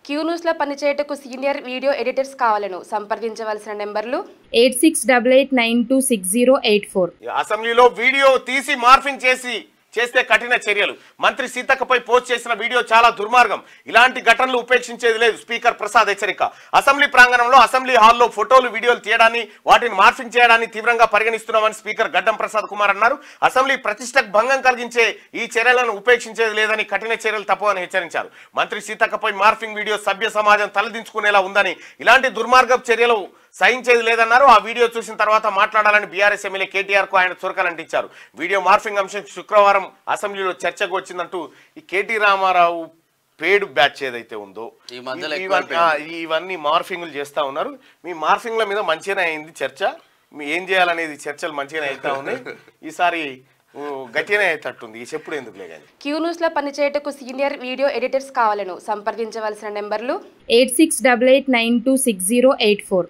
Q news లో పనిచేయటకు senior video editors కావాలను సంప్రదించవలసిన నెంబర్లు 8688926084. అసెంబ్లీలో వీడియో తీసి మార్ఫింగ్ చేస్తే కఠిన చర్యలు. మంత్రి సీతక్కపై పోస్ట్ చేసిన వీడియో చాలా దుర్మార్గం. ఇలాంటి ఘటనలు ఉపేక్షించేది లేదు. స్పీకర్ ప్రసాద్ హెచ్చరిక. అసెంబ్లీ ప్రాంగణంలో అసెంబ్లీ హాల్లో ఫోటోలు వీడియోలు తీయడాన్ని వాటిని మార్ఫింగ్ చేయడాన్ని తీవ్రంగా పరిగణిస్తున్నామని స్పీకర్ గడ్డం ప్రసాద్ కుమార్ అన్నారు. అసెంబ్లీ ప్రతిష్టకు భంగం కలిగించే ఈ చర్యలను ఉపేక్షించేది లేదని కఠిన చర్యలు తప్పవని హెచ్చరించారు. మంత్రి సీతక్కపై మార్ఫింగ్ వీడియో సభ్య సమాజం తలదించుకునేలా ఉందని, ఇలాంటి దుర్మార్గపు చర్యలు సహించేది లేదన్నారు. ఆ వీడియో చూసిన తర్వాత మాట్లాడాలని బీఆర్ఎస్ ఎమ్మెల్యే కేటీఆర్ కు ఆయన చురకలంటించారు. వీడియో మార్ఫింగ్ అంశం శుక్రవారం అసెంబ్లీలో చర్చకు వచ్చిందంటూ ఈ కేటీ రామారావు పేడ్ బ్యాచ్ ఏదైతే ఉందో ఇవన్నీ మార్ఫింగ్లు చేస్తా ఉన్నారు. మీ మార్ఫింగ్ల మీద మంచిగానే అయింది చర్చ. మీ ఏం చేయాలనేది చర్చలు మంచిగానే అవుతా ఉన్నాయి. ఈసారి గట్టిగానే అవుతట్టుంది. చెప్పుడు ఎందుకు లేదని. క్యూ న్యూస్ లో పనిచేయటకు సీనియర్ వీడియో ఎడిటర్స్ కావాలను సంప్రదించవలసిన నెంబర్లు 8688926084.